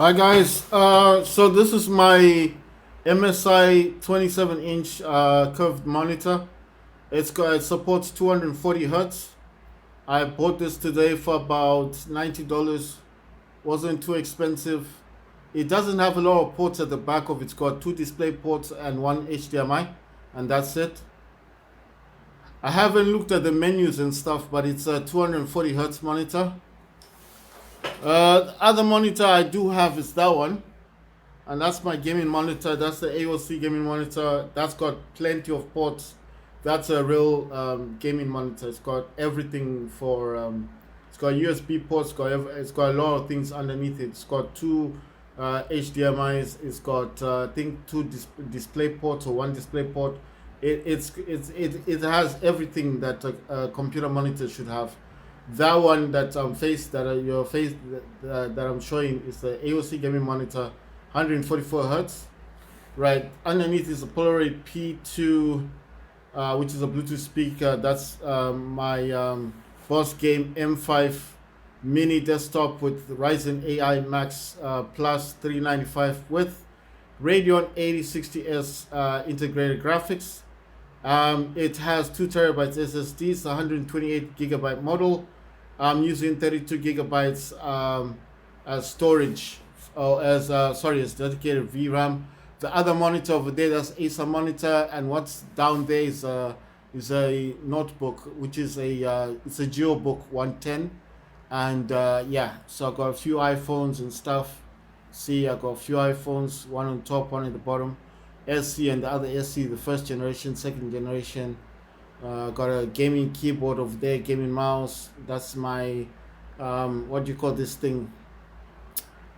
Hi guys, so this is my MSI 27-inch curved monitor. It supports 240 hertz. I bought this today for about $90. Wasn't too expensive. It doesn't have a lot of ports at the back of it. It's got two display ports and one HDMI, and that's it. I haven't looked at the menus and stuff, but it's a 240 hertz monitor. The other monitor I do have is that one, and that's my gaming monitor. That's the AOC gaming monitor. That's got plenty of ports. That's a real gaming monitor. It's got everything for. It's got USB ports. It's got a lot of things underneath it. It's got two HDMI's. It's got I think two display ports or one display port. It has everything that a computer monitor should have. That one that that I'm showing is the AOC gaming monitor, 144 hertz. Right underneath is a Polaroid P2, which is a Bluetooth speaker. That's my Boss Game M5 mini desktop with Ryzen AI Max Plus 395 with Radeon 8060S integrated graphics. It has 2 terabytes SSDs, 128 gigabyte model. I'm using 32 gigabytes as storage, or as as dedicated VRAM. The other monitor over there, that's Acer monitor, and what's down there is a notebook, which is it's a GeoBook 110, and yeah. So I got a few iPhones and stuff. See, I got a few iPhones, one on top, one at the bottom. SC and the other SC, the first generation, second generation. Got a gaming keyboard over there, gaming mouse. That's my what do you call this thing?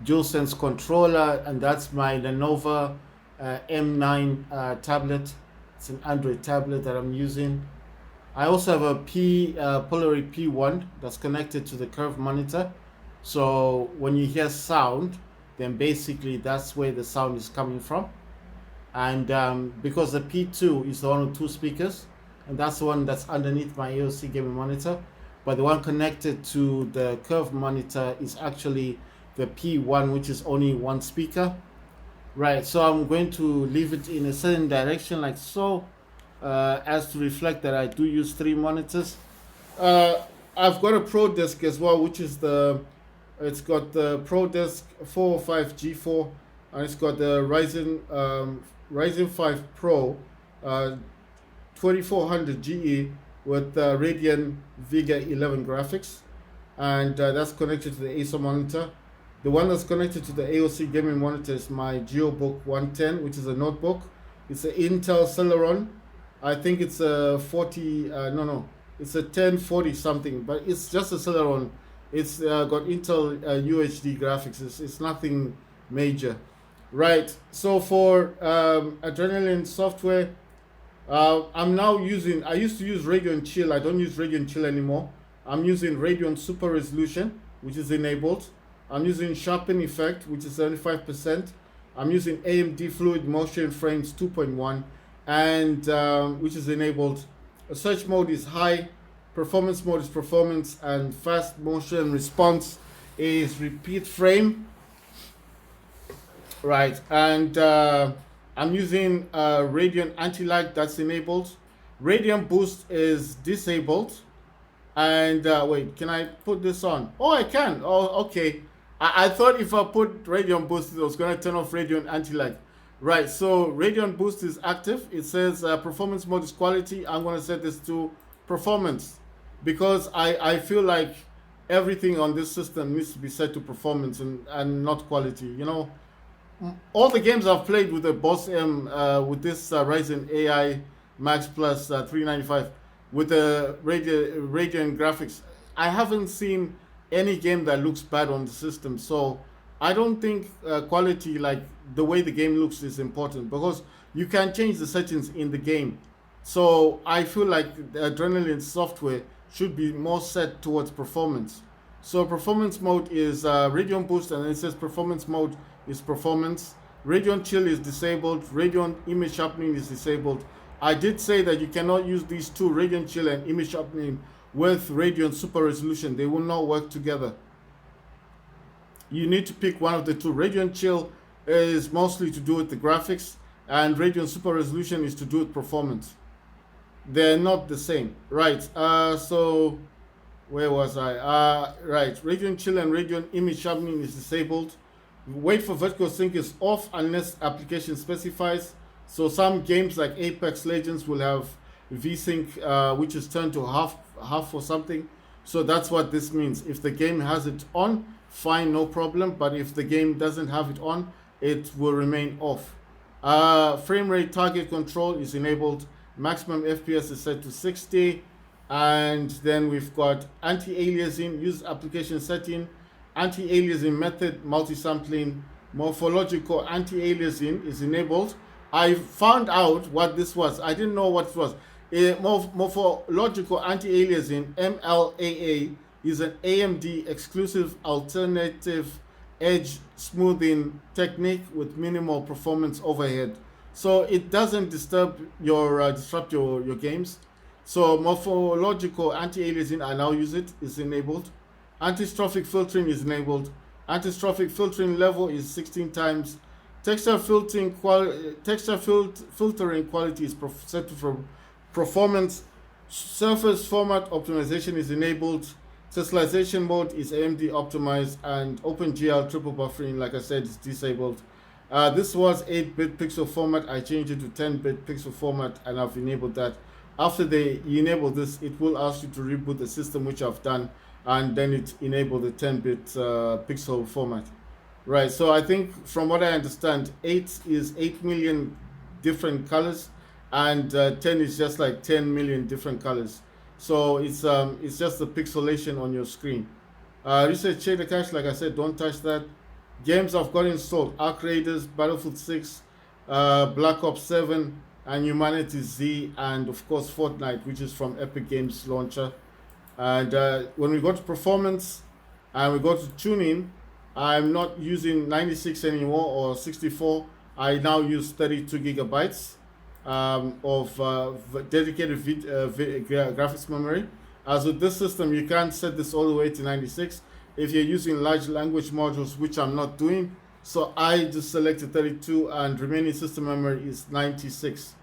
DualSense controller, and that's my Lenovo M9 tablet. It's an Android tablet that I'm using. I also have a Polaroid P1 that's connected to the curved monitor. So when you hear sound, then basically that's where the sound is coming from. And because the P2 is the one with two speakers, and that's the one that's underneath my AOC gaming monitor, but the one connected to the curved monitor is actually the P1, which is only one speaker. Right, so I'm going to leave it in a certain direction like so, as to reflect that I do use 3 monitors. I've got a Pro Desk as well, which is it's got the Pro Desk 405 G4, and it's got the Ryzen 5 Pro 2400 GE with Radeon Vega 11 graphics, and that's connected to the Acer monitor. The one that's connected to the AOC gaming monitor is my GeoBook 110, which is a notebook. It's an Intel Celeron. I think it's a 40, it's a 1040 something, but it's just a Celeron. It's got Intel UHD graphics. It's nothing major. Right, so for Adrenaline software, I used to use Radeon Chill. I don't use Radeon Chill anymore. I'm using Radeon Super Resolution, which is enabled. I'm using Sharpen Effect, which is 75%. I'm using AMD Fluid Motion Frames 2.1, and which is enabled. Search mode is high, performance mode is performance, and fast motion response is repeat frame. Right, and I'm using Radeon Anti-Lag, that's enabled. Radeon Boost is disabled. And wait, can I put this on? Oh, I can. Oh, okay. I thought if I put Radeon Boost, it was going to turn off Radeon Anti-Lag. Right, so Radeon Boost is active. It says performance mode is quality. I'm going to set this to performance because I feel like everything on this system needs to be set to performance and not quality. You know, all the games I've played with the Boss M, with this Ryzen AI Max Plus 395, with the Radeon graphics, I haven't seen any game that looks bad on the system. So I don't think quality, like the way the game looks, is important because you can change the settings in the game. So I feel like the Adrenaline software should be more set towards performance. So performance mode is Radeon Boost, and it says performance mode is performance. Radeon Chill is disabled. Radeon Image Sharpening is disabled. I did say that you cannot use these two, Radeon Chill and Image Sharpening, with Radeon Super Resolution. They will not work together. You need to pick one of the two. Radeon Chill is mostly to do with the graphics, and Radeon Super Resolution is to do with performance. They're not the same. Right, so where was I? Right, Radeon Chill and Radeon Image Sharpening is disabled. Wait for vertical sync is off unless application specifies. So some games like Apex Legends will have VSync, which is turned to half or something. So that's what this means. If the game has it on, fine, no problem. But if the game doesn't have it on, it will remain off. Frame rate target control is enabled. Maximum FPS is set to 60. And then we've got anti-aliasing, use application setting, anti-aliasing method, multi-sampling, morphological anti-aliasing is enabled. I found out what this was. I didn't know what it was. Morphological anti-aliasing, MLAA, is an AMD exclusive alternative edge smoothing technique with minimal performance overhead. So it doesn't disturb disrupt your games. So morphological anti-aliasing, I now use it, is enabled. Anti-strophic filtering is enabled. Anti-strophic filtering level is 16 times. Texture filtering quality is set to performance. Surface format optimization is enabled. Tessellation mode is AMD optimized, and OpenGL triple buffering, like I said, is disabled. This was 8-bit pixel format. I changed it to 10-bit pixel format, and I've enabled that. After you enable this, it will ask you to reboot the system, which I've done, and then it enabled the 10-bit pixel format. Right, so I think from what I understand, 8 is 8 million different colors, and 10 is just like 10 million different colors. So it's just the pixelation on your screen. Research shader cache, like I said, don't touch that. Games I've got installed: Ark Raiders, Battlefield 6, Black Ops 7, and Humanity Z, and of course Fortnite, which is from Epic Games Launcher. And when we go to performance and we go to tuning, I'm not using 96 anymore or 64. I now use 32 gigabytes of dedicated graphics memory. As with this system, you can't set this all the way to 96 if you're using large language modules, which I'm not doing. So I just selected 32, and remaining system memory is 96.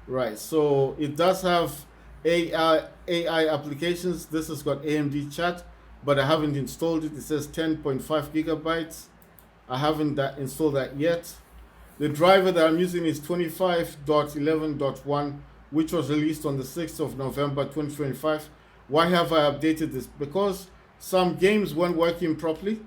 Right, so it does have AI applications. This has got AMD chat, but I haven't installed it. It says 10.5 gigabytes. I haven't installed that yet. The driver that I'm using is 25.11.1, which was released on the 6th of November 2025. Why have I updated this? Because some games weren't working properly,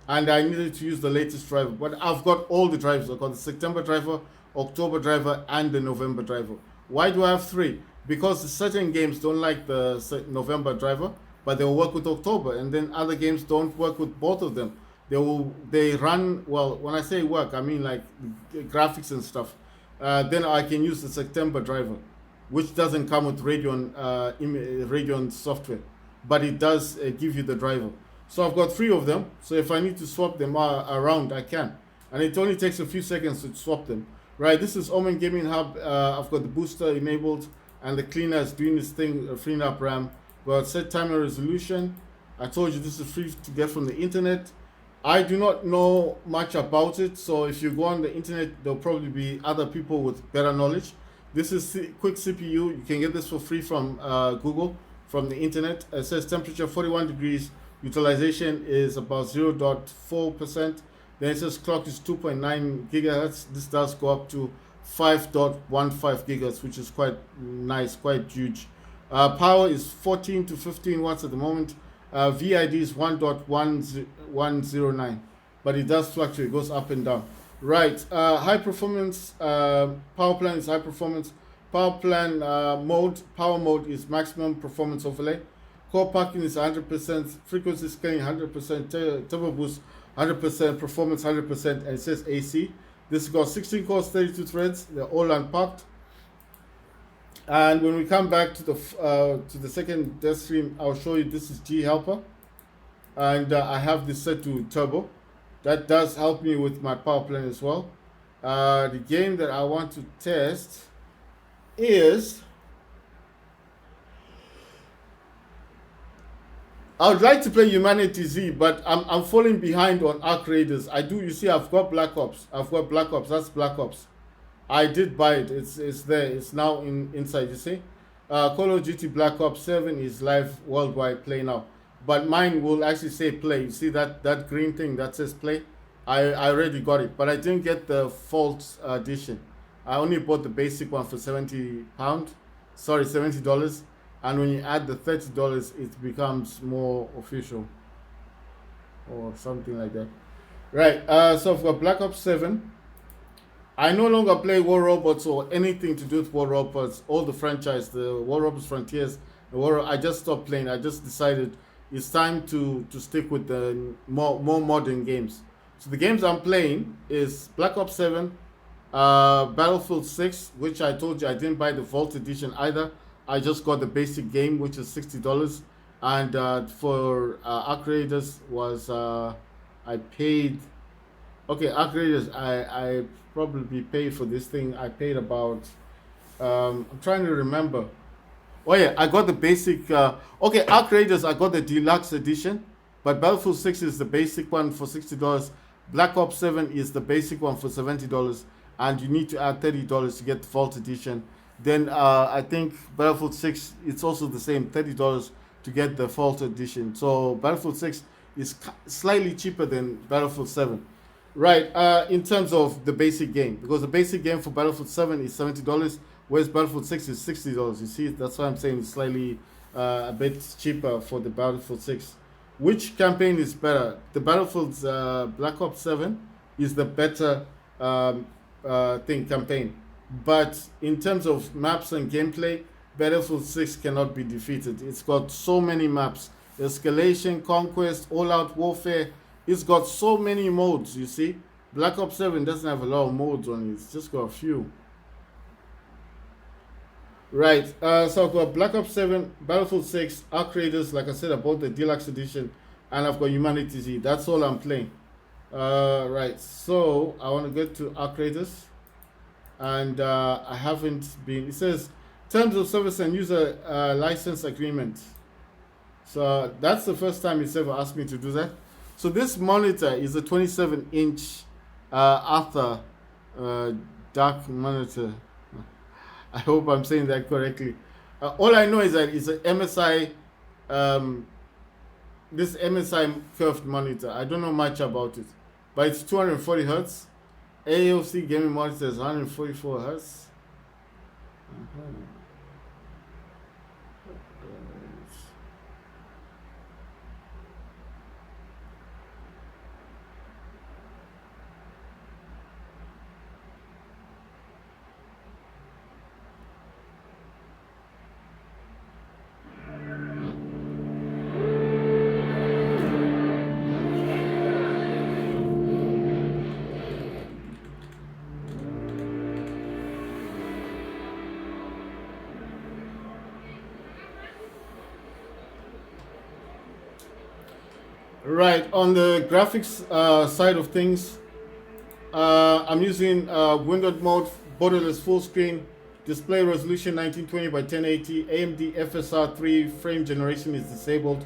and I needed to use the latest driver. But I've got all the drivers. I've got the September driver, October driver, and the November driver. Why do I have 3? Because certain games don't like the November driver, but they'll work with October, and then other games don't work with both of them. They run, well, when I say work, I mean like graphics and stuff. Then I can use the September driver, which doesn't come with Radeon software. but it does give you the driver. So I've got 3 of them. So if I need to swap them around, I can. And it only takes a few seconds to swap them. Right, this is Omen Gaming Hub. I've got the booster enabled, and the cleaner is doing this thing, freeing up RAM. Got set timer resolution. I told you this is free to get from the internet. I do not know much about it, so if you go on the internet, there'll probably be other people with better knowledge. This is quick CPU. You can get this for free from Google, from the internet. It says temperature 41 degrees. Utilization is about 0.4%. Then it says clock is 2.9 gigahertz. This does go up to 5.15 gigahertz, which is quite nice, quite huge. Power is 14 to 15 watts at the moment. VID is 1.109, but it does fluctuate, it goes up and down. Right, high performance, power plan is high performance. Power plan power mode is maximum performance overlay. Core parking is 100%, frequency scaling 100%, turbo boost 100%, performance 100%, and it says AC. This has got 16 cores, 32 threads, they're all unpacked. And when we come back to the second dev stream, I'll show you this is G Helper, and I have this set to turbo. That does help me with my power plan as well. The game that I want to test is, I would like to play Humanity Z, but I'm falling behind on Arc Raiders. You see, I've got Black Ops. That's Black Ops. I did buy it. It's there. It's now inside. You see, Call of Duty Black Ops 7 is live worldwide play now. But mine will actually say play. You see that green thing that says play? I already got it, but I didn't get the Vault edition. I only bought the basic one for $70. And when you add the $30, it becomes more official, or something like that. Right. So for Black Ops 7. I no longer play War Robots or anything to do with War Robots, all the franchise, the War Robots Frontiers, I just stopped playing. I just decided it's time to stick with the more modern games. So the games I'm playing is Black Ops 7, Battlefield 6, which I told you I didn't buy the Vault Edition either. I just got the basic game, which is $60. And for Arc Raiders was, I paid, okay, Arc Raiders, I probably paid for this thing. I paid about, I'm trying to remember. Oh yeah, I got the basic, okay, Arc Raiders, I got the deluxe edition, but Battlefield 6 is the basic one for $60. Black Ops 7 is the basic one for $70, and you need to add $30 to get the Vault edition. Then I think Battlefield 6, it's also the same, $30 to get the Vault edition. So Battlefield 6 is slightly cheaper than Battlefield 7. Right, in terms of the basic game, because the basic game for Battlefield 7 is $70, whereas Battlefield 6 is $60. You see, that's why I'm saying it's slightly a bit cheaper for the Battlefield 6. Which campaign is better? The Battlefield's Black Ops 7 is the better campaign. But in terms of maps and gameplay, Battlefield 6 cannot be defeated. It's got so many maps. Escalation, Conquest, All-Out Warfare. It's got so many modes, you see. Black Ops 7 doesn't have a lot of modes on it. It's just got a few. Right, so I've got Black Ops 7, Battlefield 6, Arc Raiders, like I said, I bought the Deluxe Edition, and I've got Humanity Z. That's all I'm playing. Right, so I want to get to Arc Raiders, and I haven't been, it says, Terms of Service and User License Agreement. So that's the first time it's ever asked me to do that. So this monitor is a 27-inch Arthur dark monitor. I hope I'm saying that correctly. All I know is that it's an MSI, this MSI curved monitor. I don't know much about it, but it's 240 hertz. AOC gaming monitor is 144 hertz. Right, on the graphics side of things, I'm using windowed mode, borderless full screen, display resolution 1920 by 1080, AMD FSR3 frame generation is disabled,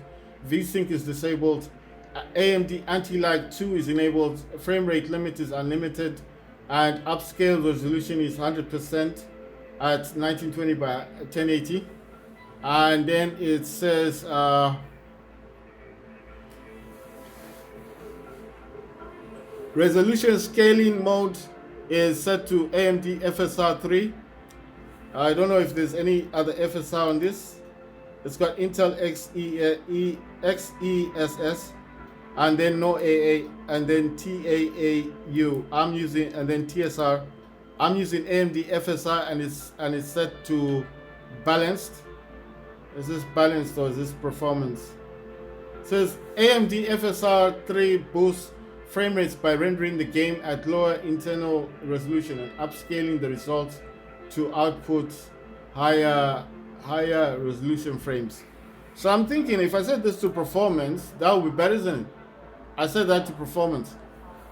VSync is disabled, AMD anti-lag 2 is enabled, frame rate limit is unlimited, and upscale resolution is 100% at 1920 by 1080. And then it says resolution scaling mode is set to AMD FSR3. I don't know if there's any other FSR on this. It's got Intel XESS, and then no AA, and then TAAU. I'm using, and then TSR. I'm using AMD FSR, and it's set to balanced. Is this balanced or is this performance? It says AMD FSR3 boosts frame rates by rendering the game at lower internal resolution and upscaling the results to output higher resolution frames. So I'm thinking if I set this to performance, that would be better, isn't it? I set that to performance.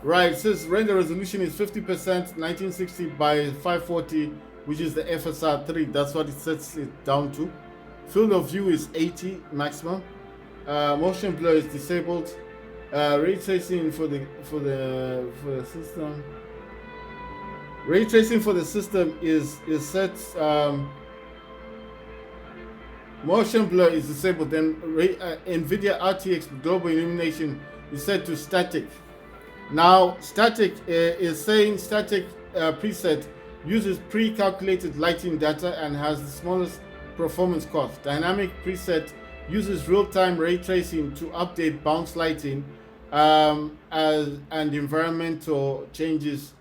Right, it says render resolution is 50%, 1960 by 540, which is the FSR3. That's what it sets it down to. Field of view is 80 maximum. Motion blur is disabled. Ray tracing for the system. Ray tracing for the system is set. Motion blur is disabled. Then NVIDIA RTX global illumination is set to static. Now static is saying static preset uses pre-calculated lighting data and has the smallest performance cost. Dynamic preset uses real-time ray tracing to update bounce lighting and environmental changes.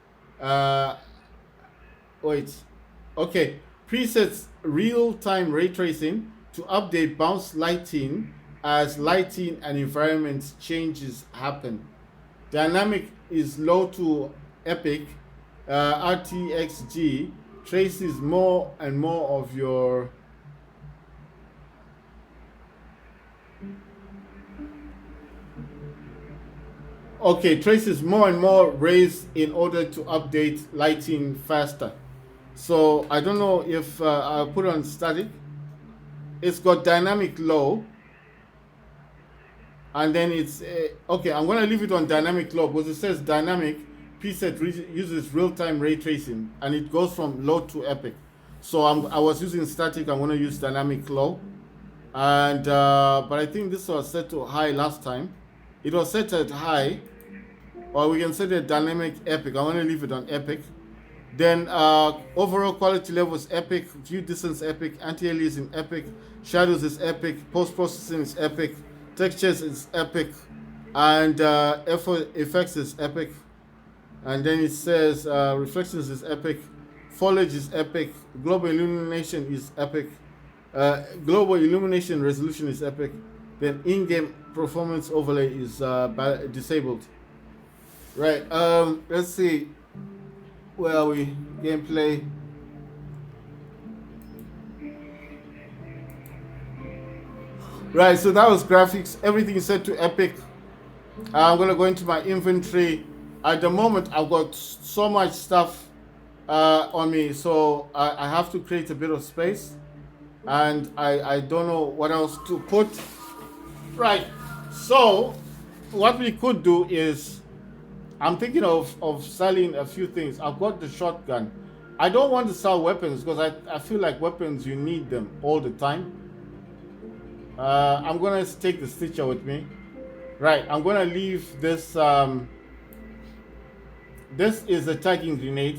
Presets real-time ray tracing to update bounce lighting as lighting and environment changes happen. Dynamic is low to epic. RTXG traces more and more of your traces more and more rays in order to update lighting faster. So I don't know if I'll put on static. It's got dynamic low, and then it's okay. I'm gonna leave it on dynamic low because it says dynamic preset uses real-time ray tracing, and it goes from low to epic. So I was using static. I'm gonna use dynamic low, and but I think this was set to high last time. It was set at high, or we can set it dynamic epic. I want to leave it on epic. Then overall quality level is epic, view distance epic, anti-aliasing epic, shadows is epic, post-processing is epic, textures is epic, and effects is epic. And then it says reflections is epic, foliage is epic, global illumination is epic, global illumination resolution is epic. Then in-game performance overlay is disabled. Right, let's see. Where are we? Gameplay. Right, so that was graphics. Everything is set to epic. I'm gonna go into my inventory. At the moment, I've got so much stuff on me, so I have to create a bit of space, and I don't know what else to put. Right, so what we could do is, I'm thinking of selling a few things. I've got the shotgun. I don't want to sell weapons because I feel like weapons, you need them all the time. I'm going to take the Stitcher with me. Right, I'm going to leave this. This is a tagging grenade.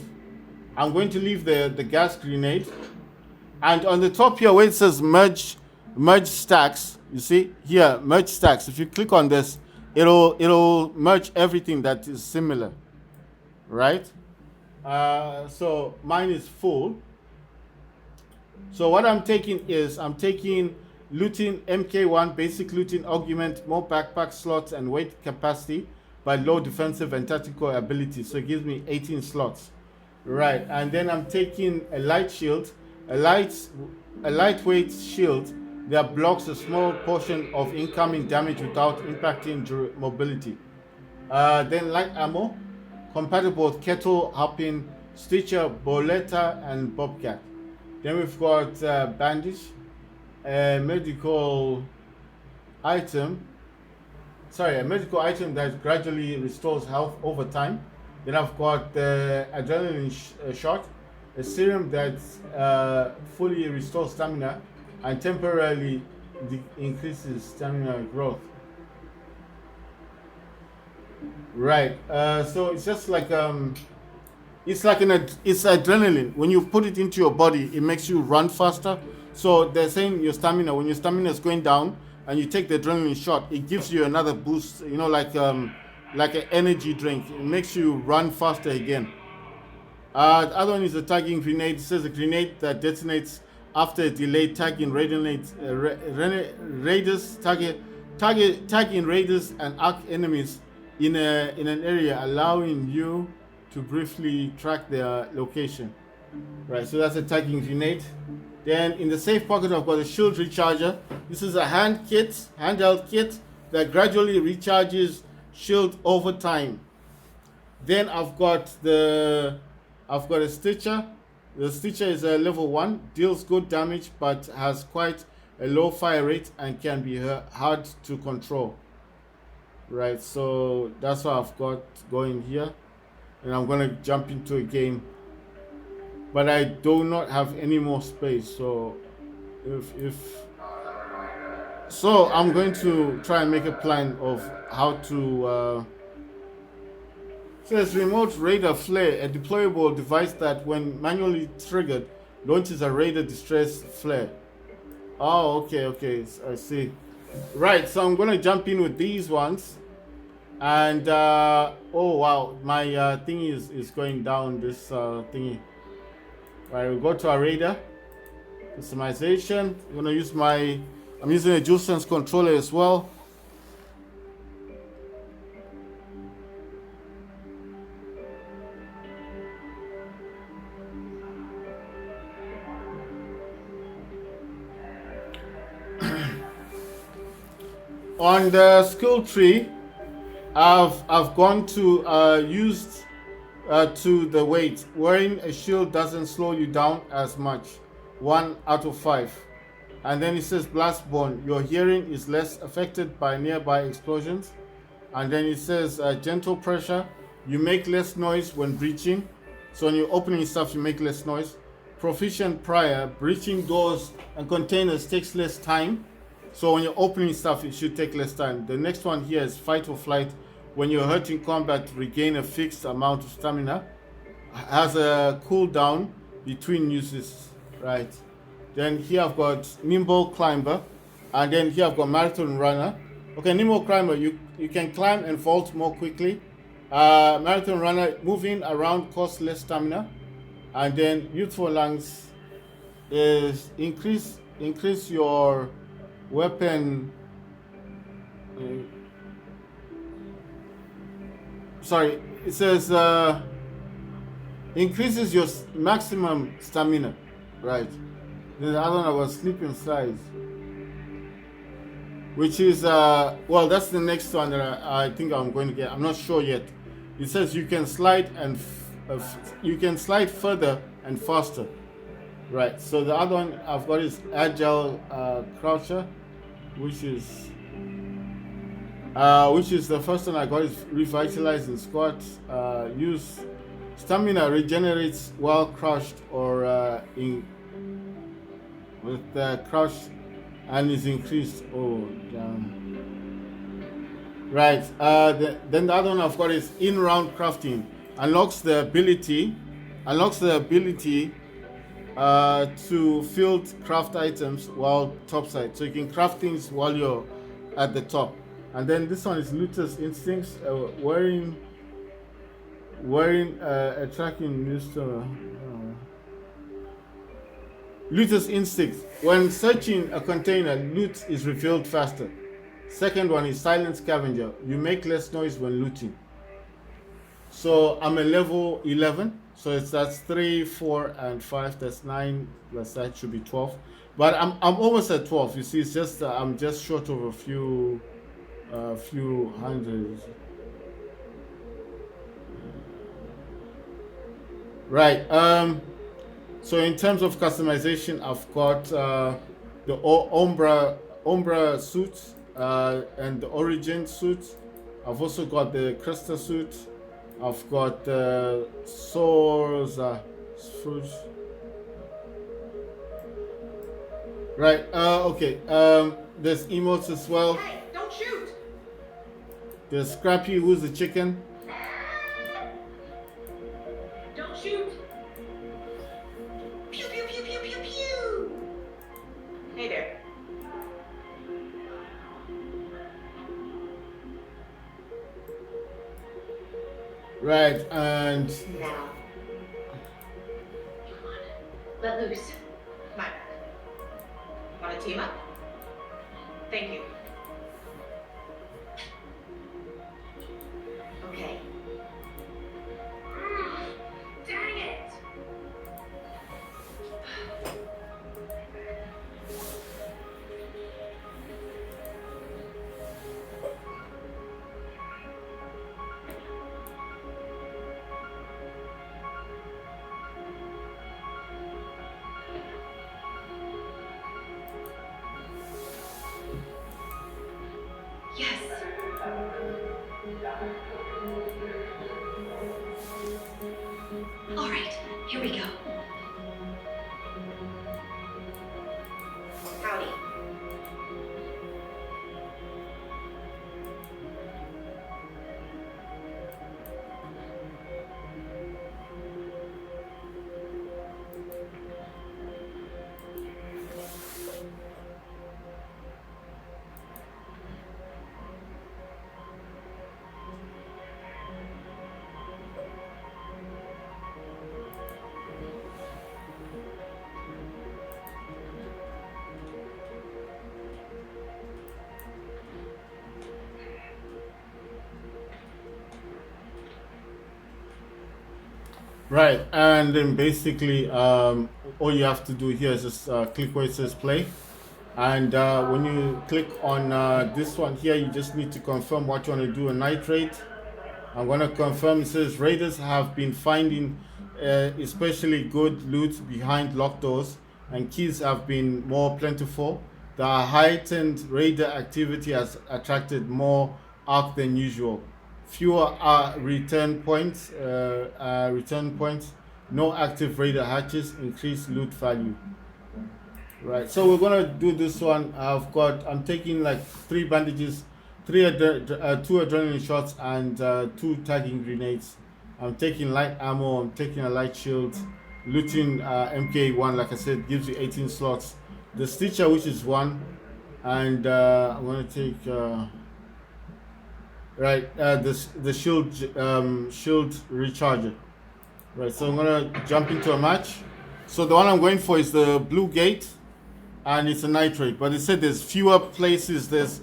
I'm going to leave the gas grenade. And on the top here where it says merge stacks, you see here, merge stacks. If you click on this, it'll merge everything that is similar, right? So mine is full. So what I'm taking is, I'm taking looting MK1, basic looting augment, more backpack slots and weight capacity by low defensive and tactical ability. So it gives me 18 slots, right? And then I'm taking a light shield, a lightweight shield that blocks a small portion of incoming damage without impacting mobility. Then light ammo, compatible with Kettle, Harpin, Stitcher, Boletta, and Bobcat. Then we've got bandage, a medical item. A medical item that gradually restores health over time. Then I've got the adrenaline shot, a serum that fully restores stamina and temporarily increases stamina growth. Right. So it's just like it's like it's adrenaline. When you put it into your body, it makes you run faster. So they're saying when your stamina is going down, and you take the adrenaline shot, it gives you another boost. You know, like an energy drink. It makes you run faster again. The other one is a tagging grenade. It says a grenade that detonates after a delayed tagging raiders tagging raiders and arc enemies in an area, allowing you to briefly track their location. Right, so that's a tagging grenade. Then in the safe pocket, I've got a shield recharger. This is a handheld kit that gradually recharges shield over time. Then I've got a Stitcher. The Stitcher is a level 1, deals good damage but has quite a low fire rate and can be hard to control. Right, so that's what I've got going here. And I'm going to jump into a game. But I do not have any more space, so so I'm going to try and make a plan of how to says remote radar flare, a deployable device that when manually triggered launches a radar distress flare. Oh, okay, I see. Right, so I'm going to jump in with these ones. And oh wow, my thingy is going down, this thingy. Right, we'll go to our radar customization. I'm gonna use I'm using a DualSense controller as well. On the skill tree, I've gone to used to the weight. Wearing a shield doesn't slow you down as much. 1 out of 5. And then it says Blastborn. Your hearing is less affected by nearby explosions. And then it says gentle pressure. You make less noise when breaching. So when you're opening stuff, you make less noise. Proficient prior. Breaching doors and containers takes less time. So when you're opening stuff, it should take less time. The next one here is fight or flight. When you're hurt in combat, regain a fixed amount of stamina. Has a cooldown between uses, right? Then here I've got Nimble Climber, and then here I've got Marathon Runner. Okay, Nimble Climber, you can climb and vault more quickly. Marathon Runner, moving around costs less stamina. And then Youthful Lungs is increase your weapon. Sorry, it says increases your maximum stamina, right? Then the other one was Sleeping Size, which is well, that's the next one that I think I'm going to get. I'm not sure yet. It says you can slide and you can slide further and faster, right? So the other one I've got is Agile Croucher, which is the first one I got is Revitalize in squat. Use stamina regenerates while crouched or with the crouch and is increased. Oh, damn. Right. Then the other one I've got is in-round crafting. Unlocks the ability to field craft items while topside. So you can craft things while you're at the top. And then this one is Looter's Instincts, wearing a tracking news to Looter's Instincts. When searching a container, loot is revealed faster. Second one is Silent Scavenger. You make less noise when looting. So I'm a level 11. So that's 3, 4, and 5. That's 9. Plus that should be 12. But I'm almost at 12. You see, it's just I'm just short of a few hundred. Right. So in terms of customization, I've got the Umbra suit and the Origin suit. I've also got the Cresta suit. I've got the Source fruit. Right. Okay. There's emotes as well. Hey, don't shoot! There's Scrappy, who's the chicken. Don't shoot! Pew pew pew pew pew pew! Hey there. Right, and Now. Come on. Let loose. My bad. Want to team up? Thank you. Okay. Dang it! Yes. All right, here we go. Howdy. right, and then basically, all you have to do here is just click where it says play, and when you click on this one here, you just need to confirm what you want to do a night raid. I'm going to confirm. It says raiders have been finding especially good loot behind locked doors, and keys have been more plentiful. The heightened raider activity has attracted more arc than usual. Fewer return points. No active raider hatches. Increased loot value. Right. So we're gonna do this one. I'm taking like 3 bandages, 2 adrenaline shots, and 2 tagging grenades. I'm taking light ammo. I'm taking a light shield. Looting MK1, like I said, gives you 18 slots. The Stitcher, which is 1, and I'm gonna take the shield recharger. Right. So I'm gonna jump into a match. So the one I'm going for is the blue gate, and it's a nitrate. But it said there's fewer places. There's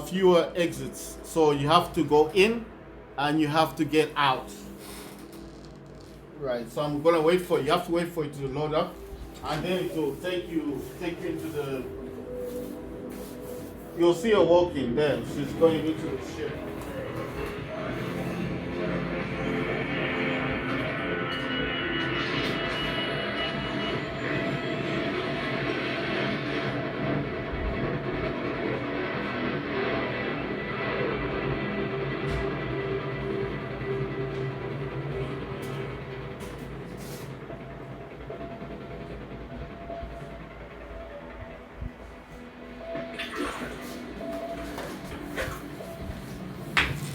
fewer exits. So you have to go in, and you have to get out. Right, so I'm gonna wait for you. You have to wait for it to load up, and then it will take you into the. You'll see her walking there. She's going into the ship.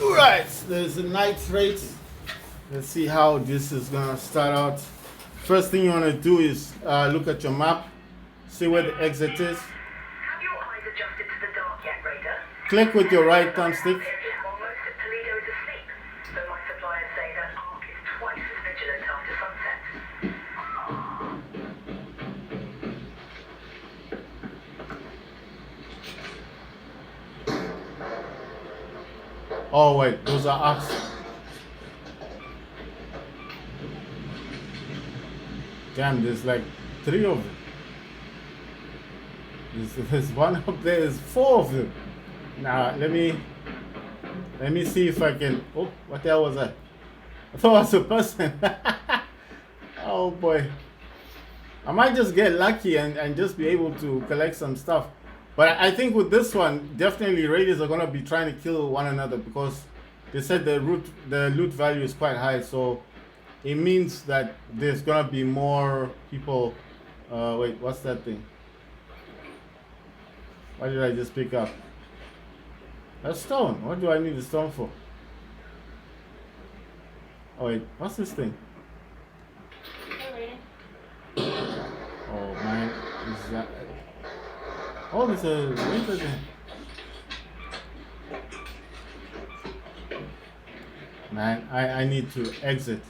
Alright, there's a night rate. Let's see how this is gonna start out. First thing you wanna do is look at your map, see where the exit is. Have your eyes adjusted to the dark yet, Raider? Click with your right thumbstick. While most of Toledo is asleep, so my suppliers say that Ark is twice as vigilant after sunset. Oh wait, those are arcs. Damn, there's like 3 of them. There's one up there. There's four of them. Now let me see if I can. Oh, what the hell was that? I thought it was a person. Oh boy. I might just get lucky and just be able to collect some stuff. But I think with this one, definitely raiders are gonna be trying to kill one another because they said the loot value is quite high. So it means that there's gonna be more people. Wait, what's that thing? What did I just pick up? A stone. What do I need a stone for? Oh wait, what's this thing? Oh man, is that? Oh, there's a winter there. Man, I need to exit.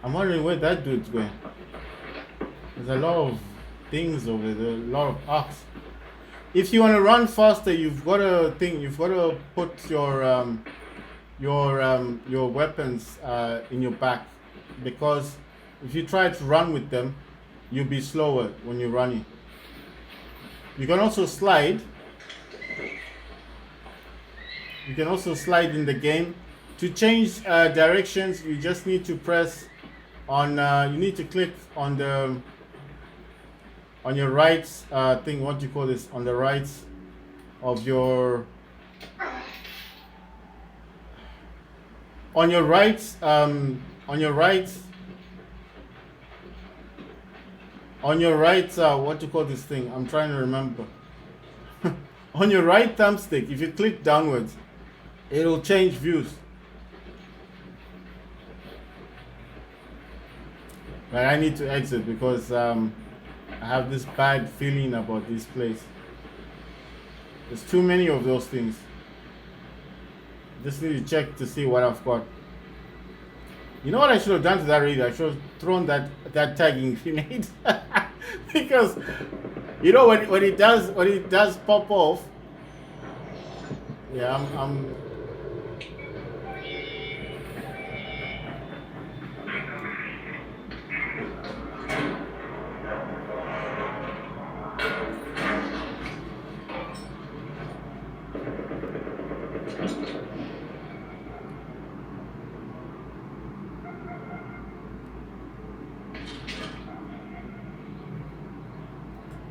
I'm wondering where that dude's going. There's a lot of things over there. There's a lot of arcs. If you want to run faster, you've got to think. You've got to put your weapons in your back, because if you try to run with them, you'll be slower when you're running. You can also slide. You can also slide in the game. To change directions, you just need to press on. You need to click on the on your right thing. What do you call this? On the right of your. On your right. On your right. On your right, what do you call this thing? I'm trying to remember. On your right thumbstick, if you click downwards, it'll change views. But I need to exit because I have this bad feeling about this place. There's too many of those things. Just need to check to see what I've got. You know what I should have done to that radio? I should have thrown that tagging grenade. Because you know when it does pop off. Yeah, I'm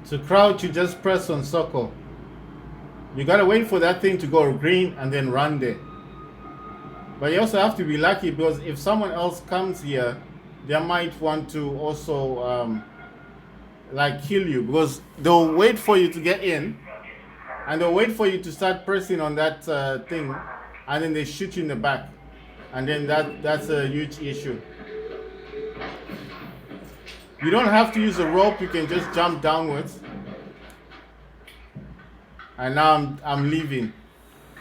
to crouch, you just press on circle. You gotta wait for that thing to go green and then run there. But you also have to be lucky, because if someone else comes here, they might want to also like kill you, because they'll wait for you to get in and they'll wait for you to start pressing on that thing, and then they shoot you in the back, and then that's a huge issue. You don't have to use a rope, you can just jump downwards. And now I'm leaving.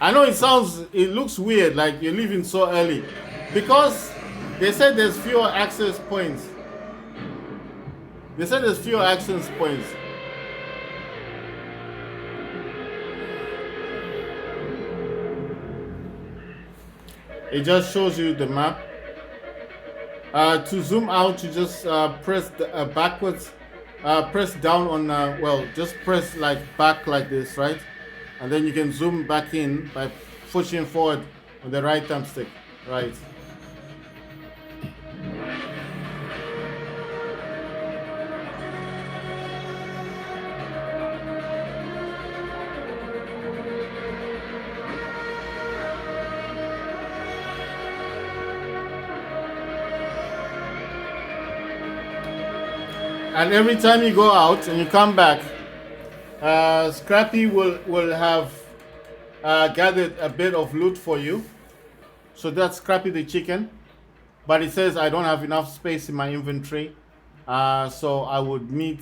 I know it looks weird, like you're leaving so early, because they said there's fewer access points. They said there's fewer access points. It just shows you the map. To zoom out, you just press backwards. Press down on, just press like back like this, right? And then you can zoom back in by pushing forward on the right thumbstick, right? And every time you go out and you come back, Scrappy will have gathered a bit of loot for you. So that's Scrappy the chicken. But it says I don't have enough space in my inventory. So I would need,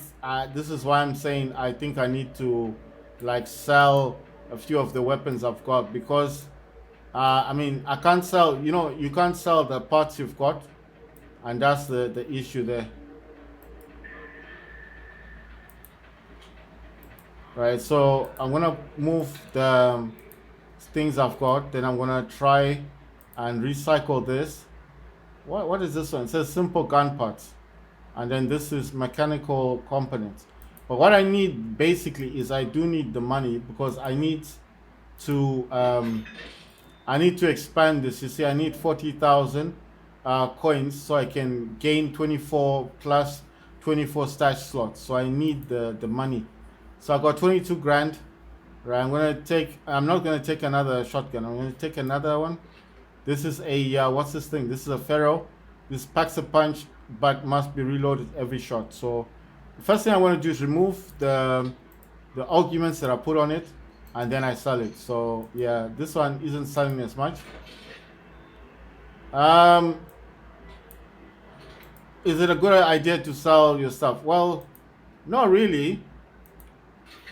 this is why I'm saying I think I need to like sell a few of the weapons I've got, because I mean, I can't sell, you can't sell the parts you've got. And that's the issue there. Right, so I'm gonna move the things I've got, then I'm gonna try and recycle this. What is this one? It says simple gun parts, and then this is mechanical components. But what I need basically is I do need the money because to um, I need to expand this. You see, I need 40,000 coins so I can gain 24 plus 24 stash slots. So I need the money. So I got 22 grand. Right, I'm not gonna take another shotgun. I'm gonna take another one. This is a what's this thing? This is a Pharaoh. This packs a punch, but must be reloaded every shot. So the first thing I want to do is remove the arguments that I put on it, and then I sell it. So yeah, this one isn't selling as much. Is it a good idea to sell your stuff? Well, not really.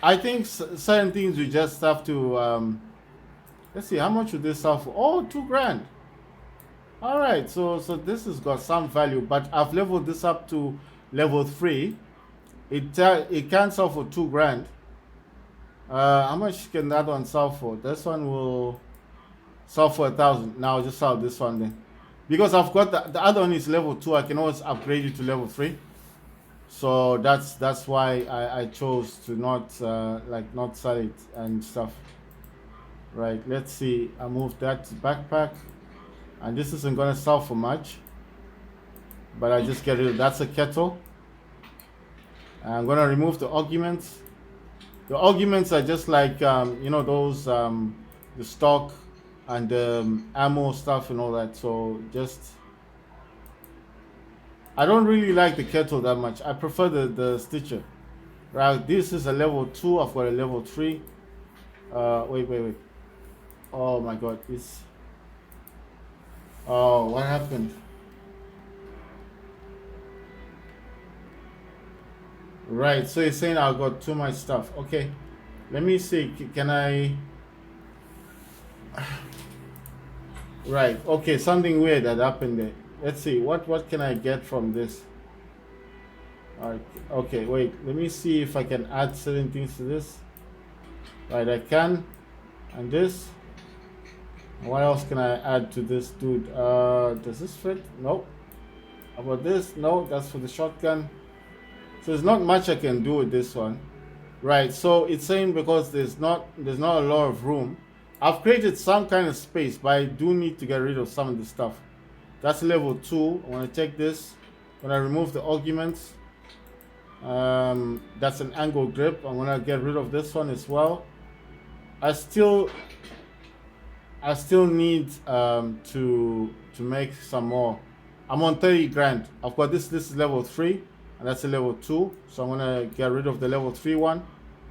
I think certain things you just have to. Let's see, how much would this sell for? Oh, 2 grand. All right, so this has got some value, but I've leveled this up to level 3. It can sell for 2 grand. How much can that one sell for? This one will sell for 1,000. Now I'll just sell this one then, because I've got the other one is level 2. I can always upgrade it to level 3. So that's why I chose to not not sell it and stuff. Right, let's see. I moved that to backpack, and this isn't gonna sell for much, but I just get rid of that's a kettle. I'm gonna remove the arguments. The arguments are just like those the stock and ammo stuff and all that. So just I don't really like the kettle that much. I prefer the stitcher. Right, this is a level 2. I've got a level 3. Wait. Oh my god, oh, what happened? Right, so you're saying I got too much stuff. Okay, let me see. Can I? Right. Okay, something weird that happened there. Let's see. What can I get from this? All right. Okay, wait. Let me see if I can add certain things to this. Right, I can. And this. What else can I add to this dude? Does this fit? Nope. How about this? No, that's for the shotgun. So there's not much I can do with this one. Right, so it's saying because there's not a lot of room. I've created some kind of space, but I do need to get rid of some of the stuff. That's level 2. I want to take this. When I remove the arguments, that's an angle grip. I'm gonna get rid of this one as well. I still need to make some more. I'm on 30 grand. I've got this is level 3, and that's a level 2. So I'm gonna get rid of the level 3 one.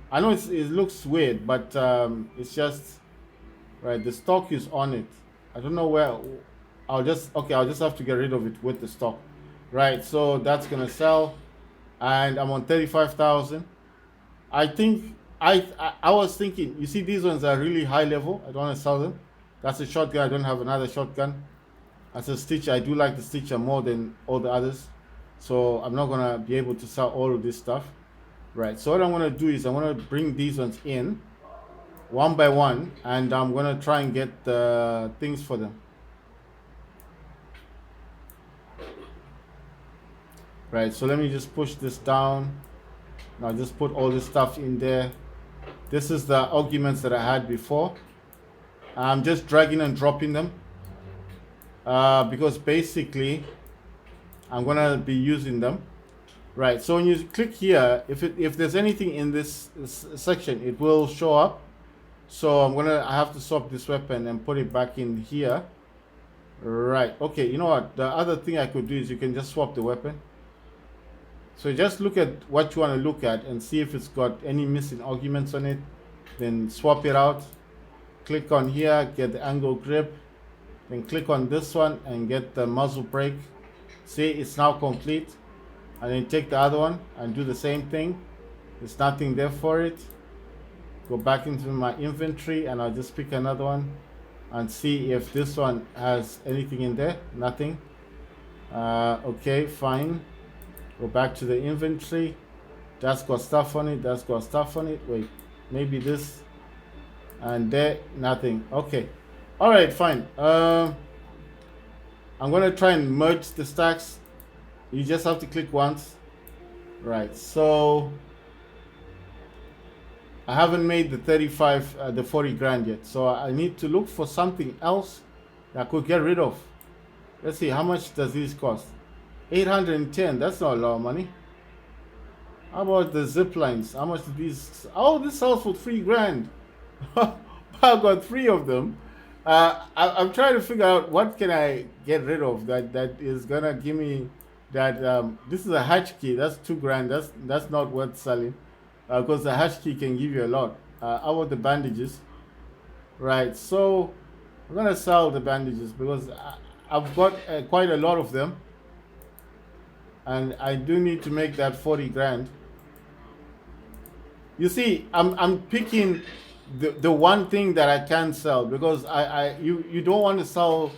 I know it looks weird, but it's just right. The stock is on it. I don't know where. I'll just have to get rid of it with the stock. Right, so that's gonna sell, and I'm on 35,000. I think I was thinking. You see, these ones are really high level. I don't want to sell them. That's a shotgun. I don't have another shotgun. That's a stitcher. I do like the stitcher more than all the others. So I'm not going to be able to sell all of this stuff. Right. So what I'm going to do is I'm going to bring these ones in one by one. And I'm going to try and get the things for them. Right. So let me just push this down. Now just put all this stuff in there. This is the arguments that I had before. I'm just dragging and dropping them because basically I'm gonna be using them. Right, so when you click here, if there's anything in this section, it will show up. So I have to swap this weapon and put it back in here. Right, okay, you know what, the other thing I could do is you can just swap the weapon. So just look at what you want to look at and see if it's got any missing arguments on it, then swap it out. Click on here, get the angle grip, then click on this one and get the muzzle brake. See, it's now complete. And then take the other one and do the same thing. There's nothing there for it. Go back into my inventory and I'll just pick another one and see if this one has anything in there. Nothing. Okay, fine. Go back to the inventory. That's got stuff on it. That's got stuff on it. Wait, maybe this. And there, nothing. Okay. All right, fine. I'm going to try and merge the stacks. You just have to click once. Right. So I haven't made the 35, the 40 grand yet. So I need to look for something else that I could get rid of. Let's see, how much does this cost? 810, that's not a lot of money. How about the zip lines? How much do these? Oh, this sells for 3 grand. I've got 3 of them. I'm trying to figure out what can I get rid of that is gonna give me that. This is a hatch key. That's 2 grand. That's not worth selling, because the hatch key can give you a lot. How about the bandages? Right. So I'm gonna sell the bandages because I've got quite a lot of them, and I do need to make that 40 grand. You see, I'm picking the one thing that I can sell, because you don't want to sell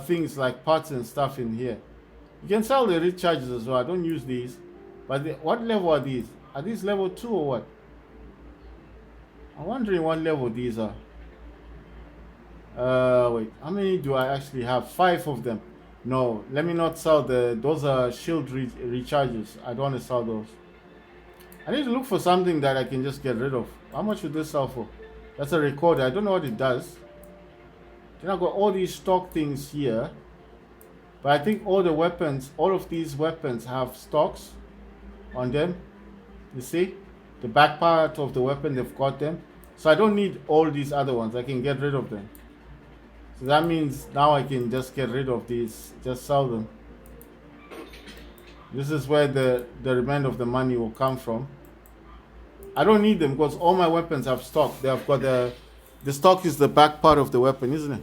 things like parts and stuff in here. You can sell the recharges as well. I don't use these, but what level are these? Are these level 2 or what? I'm wondering what level these are. Wait, how many do I actually have? 5 of them. No, let me not sell those are shield recharges. I don't want to sell those. I need to look for something that I can just get rid of. How much would this sell for? That's a recorder. I don't know what it does. Then I've got all these stock things here. But I think all the weapons, all of these weapons have stocks on them. You see? The back part of the weapon, they've got them. So I don't need all these other ones. I can get rid of them. So that means now I can just get rid of these. Just sell them. This is where the remainder of the money will come from. I don't need them because all my weapons have stock. They have got the stock is the back part of the weapon, isn't it?